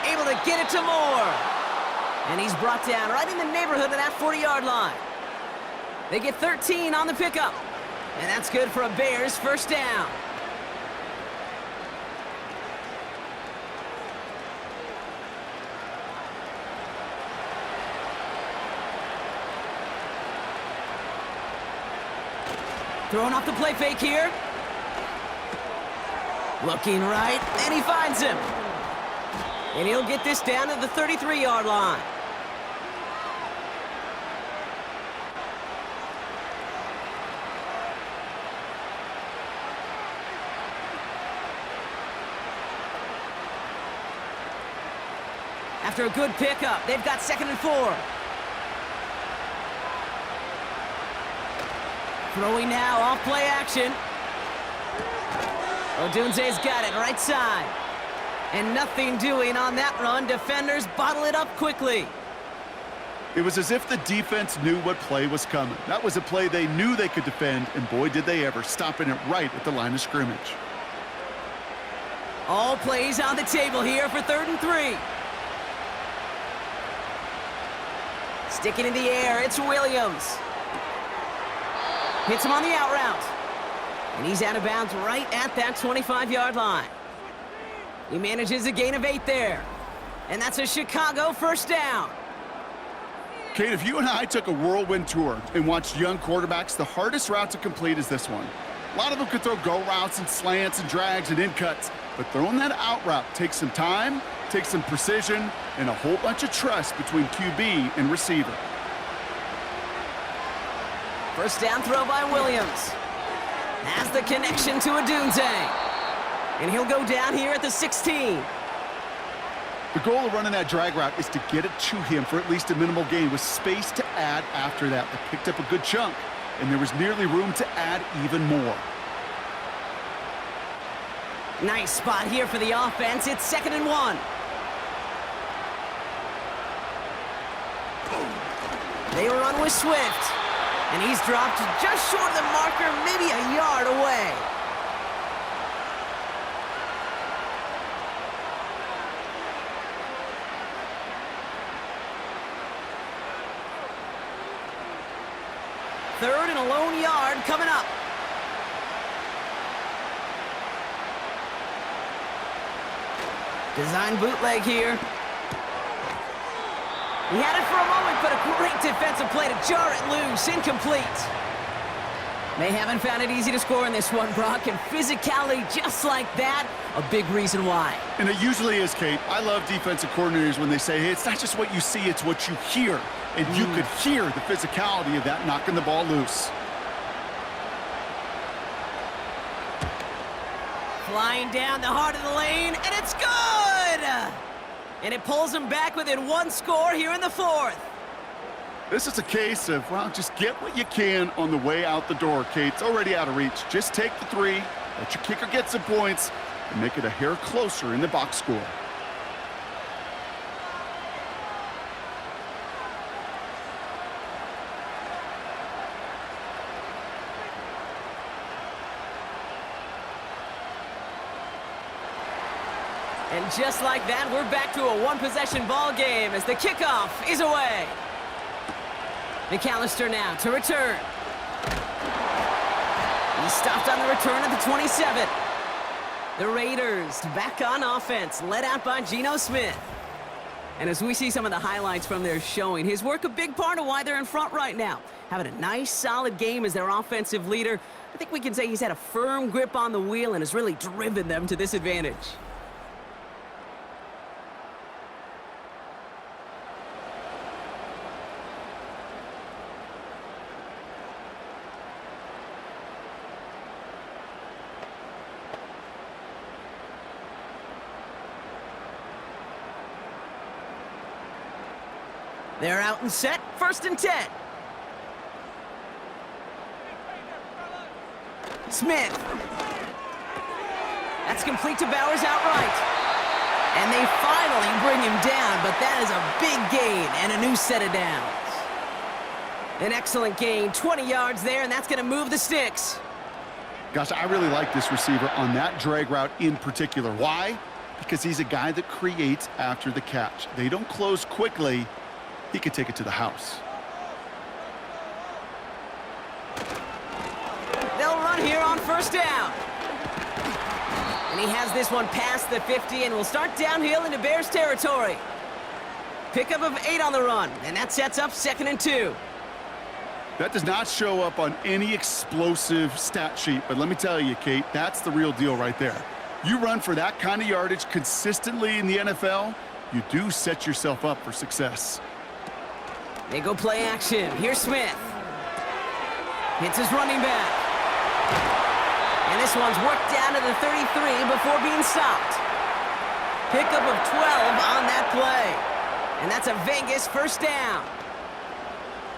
Speaker 2: Able to get it to Moore. And he's brought down right in the neighborhood of that 40-yard line. They get 13 on the pickup. And that's good for a Bears 1st down. Throwing off the play fake here. Looking right, and he finds him. And he'll get this down to the 33-yard line. After a good pickup, they've got 2nd and 4. Throwing now, off play action. Odunze's got it, right side. And nothing doing on that run. Defenders bottle it up quickly.
Speaker 3: It was as if the defense knew what play was coming. That was a play they knew they could defend, and boy, did they ever, stopping it right at the line of scrimmage.
Speaker 2: All plays on the table here for 3rd and 3. Sticking in the air, it's Williams. Hits him on the out route. And he's out of bounds right at that 25-yard line. He manages a gain of 8 there. And that's a Chicago first down.
Speaker 3: Kate, if you and I took a whirlwind tour and watched young quarterbacks, the hardest route to complete is this one. A lot of them could throw go routes and slants and drags and in cuts, but throwing that out route takes some time, takes some precision, and a whole bunch of trust between QB and receiver.
Speaker 2: First down throw by Williams. Has the connection to Odunze. And he'll go down here at the 16.
Speaker 3: The goal of running that drag route is to get it to him for at least a minimal gain with space to add after that. They picked up a good chunk, and there was nearly room to add even more.
Speaker 2: Nice spot here for the offense. It's 2nd and 1. They run with Swift. And he's dropped just short of the marker, maybe a yard away. Third and a lone yard coming up. Design bootleg here. He had it for a moment, but a great defensive play to jar it loose. Incomplete. They haven't found it easy to score in this one, Brock, and physicality just like that, a big reason why.
Speaker 3: And it usually is, Kate. I love defensive coordinators when they say, hey, it's not just what you see, it's what you hear. And you could hear the physicality of that knocking the ball loose.
Speaker 2: Flying down the heart of the lane, and it's good! And it pulls them back within 1 score here in the 4th.
Speaker 3: This is a case of, well, just get what you can on the way out the door, Kate. It's already out of reach. Just take the 3, let your kicker get some points, and make it a hair closer in the box score.
Speaker 2: And just like that, we're back to a one-possession ball game as the kickoff is away. McAllister now to return. He stopped on the return at the 27. The Raiders back on offense, led out by Geno Smith. And as we see some of the highlights from their showing, his work a big part of why they're in front right now. Having a nice, solid game as their offensive leader. I think we can say he's had a firm grip on the wheel and has really driven them to this advantage. They're out and set, 1st and 10. Smith. That's complete to Bowers outright. And they finally bring him down, but that is a big gain and a new set of downs. An excellent gain, 20 yards there, and that's going to move the sticks.
Speaker 3: Gosh, I really like this receiver on that drag route in particular. Why? Because he's a guy that creates after the catch. They don't close quickly. He could take it to the house.
Speaker 2: They'll run here on 1st down. And he has this one past the 50 and will start downhill into Bears territory. Pickup of 8 on the run, and that sets up 2nd and 2.
Speaker 3: That does not show up on any explosive stat sheet, but let me tell you, Kate, that's the real deal right there. You run for that kind of yardage consistently in the NFL, you do set yourself up for success.
Speaker 2: They go play action. Here's Smith. Hits his running back. And this one's worked down to the 33 before being stopped. Pickup of 12 on that play. And that's a Vegas 1st down.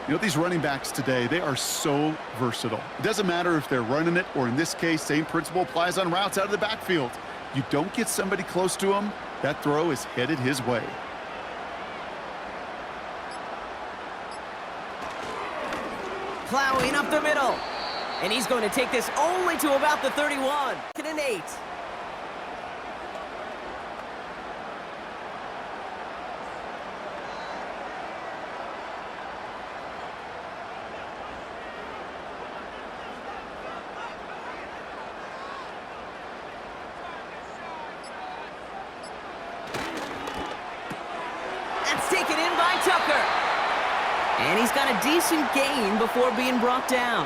Speaker 3: You know, these running backs today, they are so versatile. It doesn't matter if they're running it or, in this case, same principle applies on routes out of the backfield. You don't get somebody close to him, that throw is headed his way.
Speaker 2: Plowing up the middle. And he's going to take this only to about the 31. 2nd and 8. That's taken in by Tucker. And he's got a decent gain before being brought down.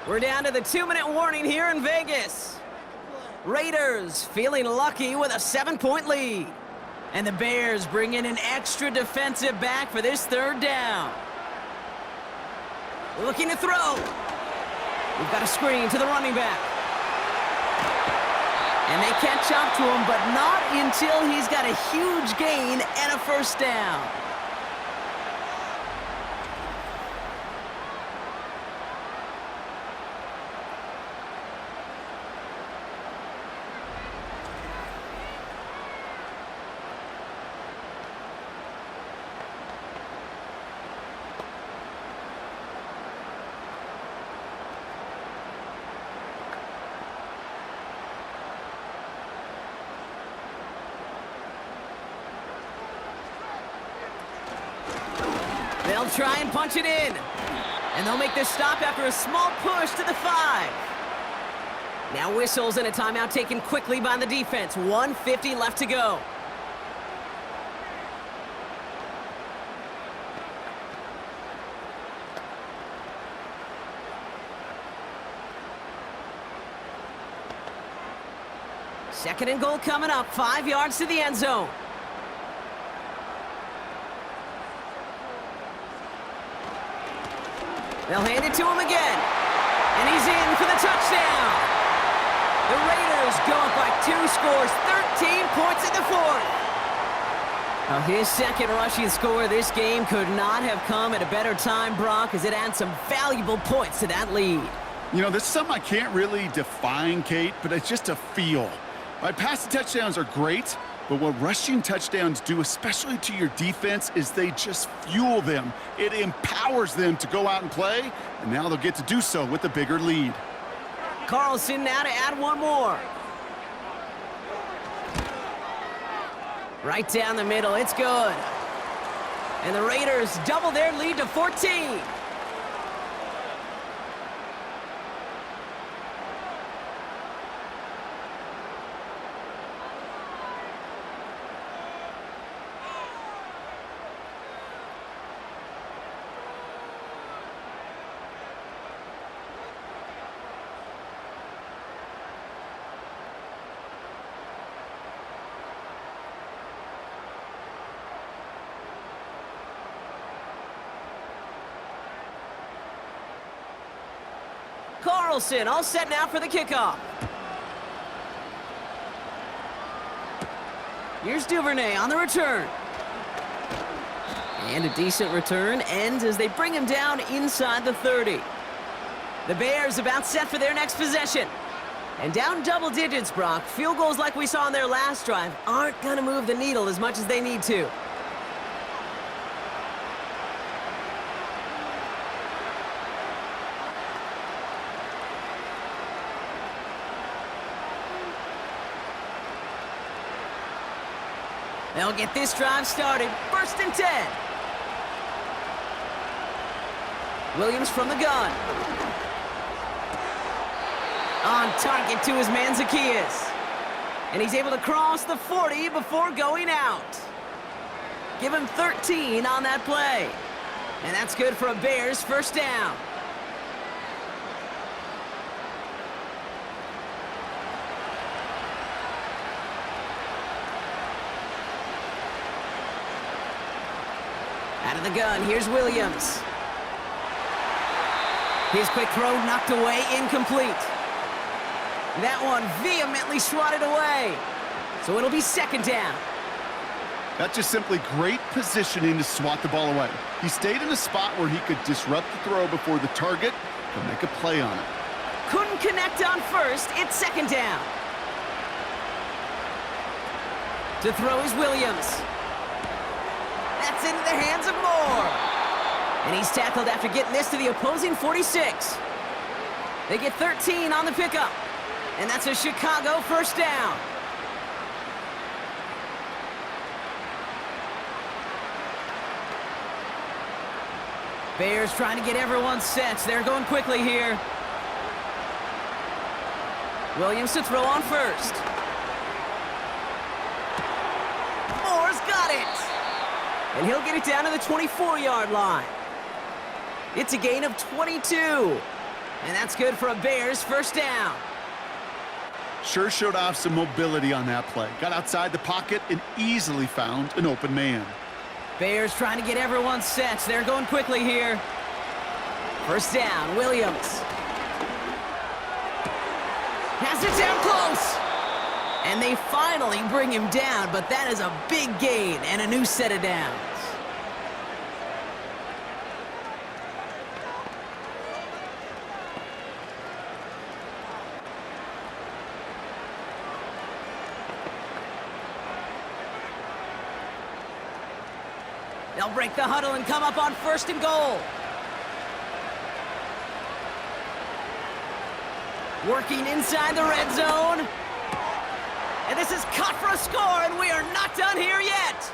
Speaker 2: We're down to the 2-minute warning here in Vegas. Raiders feeling lucky with a 7-point lead. And the Bears bring in an extra defensive back for this 3rd down. Looking to throw. We've got a screen to the running back. And they catch up to him, but not until he's got a huge gain and a 1st down. They'll try and punch it in. And they'll make this stop after a small push to the 5. Now whistles and a timeout taken quickly by the defense. 1:50 left to go. Second and goal coming up. 5 yards to the end zone. They'll hand it to him again. And he's in for the touchdown. The Raiders go up by 2 scores, 13 points in the 4th. Now his 2nd rushing score this game could not have come at a better time, Brock, as it adds some valuable points to that lead.
Speaker 3: You know, this is something I can't really define, Kate, but it's just a feel. Right, passing touchdowns are great, but what rushing touchdowns do, especially to your defense, is they just fuel them. It empowers them to go out and play, and now they'll get to do so with a bigger lead.
Speaker 2: Carlson now to add one more. Right down the middle, it's good. And the Raiders double their lead to 14. Carlson all set now for the kickoff. Here's Duvernay on the return. And a decent return ends as they bring him down inside the 30. The Bears about set for their next possession. And down double digits, Brock. Field goals like we saw in their last drive aren't going to move the needle as much as they need to. They'll get this drive started. 1st and 10. Williams from the gun. On target to his man Zacchaeus. And he's able to cross the 40 before going out. Give him 13 on that play. And that's good for a Bears 1st down. Out of the gun, here's Williams. His quick throw knocked away, incomplete. That one vehemently swatted away. So it'll be 2nd down.
Speaker 3: That's just simply great positioning to swat the ball away. He stayed in a spot where he could disrupt the throw before the target could make a play on it.
Speaker 2: Couldn't connect on first. It's second down. To throw is Williams. That's into the hands of Moore. And he's tackled after getting this to the opposing 46. They get 13 on the pickup. And that's a Chicago first down. Bears trying to get everyone set. They're going quickly here. Williams to throw on first. Moore's got it. And he'll get it down to the 24-yard line. It's a gain of 22. And that's good for a Bears first down.
Speaker 3: Sure showed off some mobility on that play. Got outside the pocket and easily found an open man.
Speaker 2: Bears trying to get everyone set. They're going quickly here. First down, Williams. Has it down close. And they finally bring him down, but that is a big gain and a new set of downs. They'll break the huddle and come up on first and goal. Working inside the red zone. And this is cut for a score, and we are not done here yet.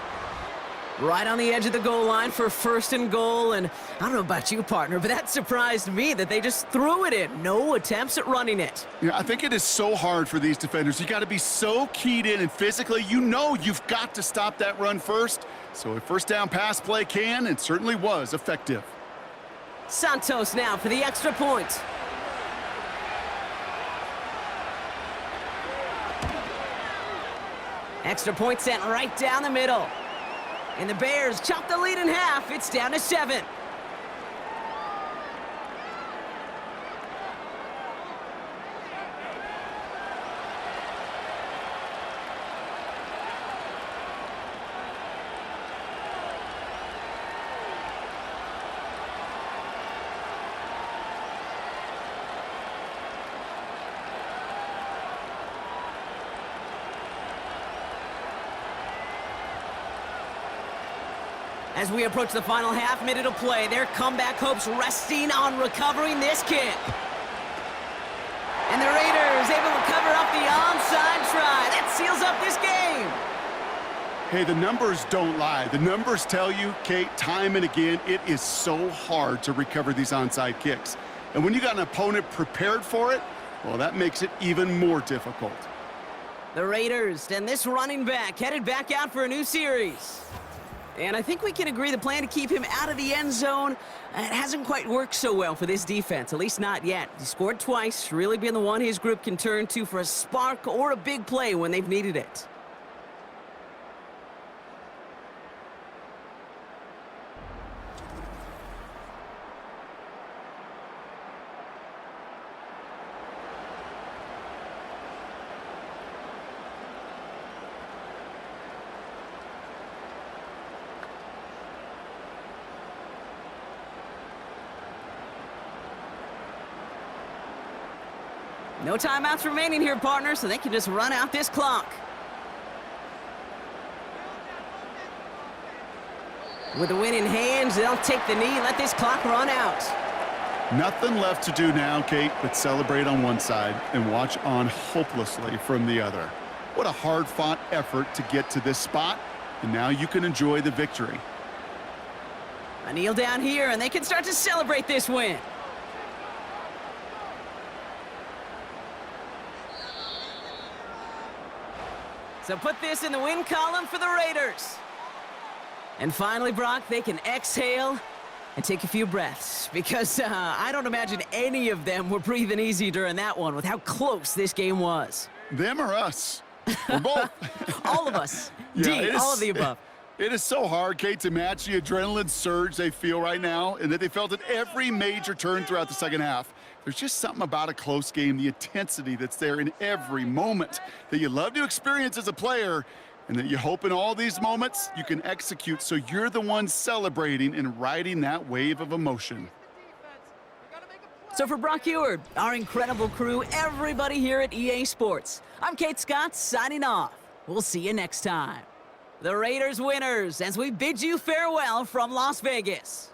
Speaker 2: Right on the edge of the goal line for first and goal, and I don't know about you, partner, but that surprised me that they just threw it in. No attempts at running it.
Speaker 3: Yeah, I think it is so hard for these defenders. You got to be so keyed in, and physically, you know you've got to stop that run first. So a first down pass play can and certainly was effective.
Speaker 2: Santos now for the extra point. Extra point sent right down the middle. And the Bears chop the lead in half. It's down to 7. As we approach the final half minute of play, their comeback hopes resting on recovering this kick. And the Raiders able to cover up the onside try. That seals up this game.
Speaker 3: Hey, the numbers don't lie. The numbers tell you, Kate, time and again, it is so hard to recover these onside kicks. And when you got an opponent prepared for it, well, that makes it even more difficult.
Speaker 2: The Raiders and this running back headed back out for a new series. And I think we can agree the plan to keep him out of the end zone, it hasn't quite worked so well for this defense, at least not yet. He scored twice, really been the one his group can turn to for a spark or a big play when they've needed it. No timeouts remaining here, partner, so they can just run out this clock. With the win in hand, they'll take the knee and let this clock run out.
Speaker 3: Nothing left to do now, Kate, but celebrate on one side and watch on hopelessly from the other. What a hard-fought effort to get to this spot, and now you can enjoy the victory.
Speaker 2: A kneel down here, and they can start to celebrate this win. So put this in the win column for the Raiders. And finally, Brock, they can exhale and take a few breaths, because I don't imagine any of them were breathing easy during that one with how close this game was.
Speaker 3: Them or us? We're both.
Speaker 2: All of us.
Speaker 3: Yeah,
Speaker 2: all of the above.
Speaker 3: It is so hard, Kate, to match the adrenaline surge they feel right now and that they felt at every major turn throughout the second half. There's just something about a close game, the intensity that's there in every moment that you love to experience as a player, and that you hope in all these moments you can execute so you're the one celebrating and riding that wave of emotion.
Speaker 2: So for Brock Eward, our incredible crew, everybody here at EA Sports, I'm Kate Scott signing off. We'll see you next time. The Raiders winners as we bid you farewell from Las Vegas.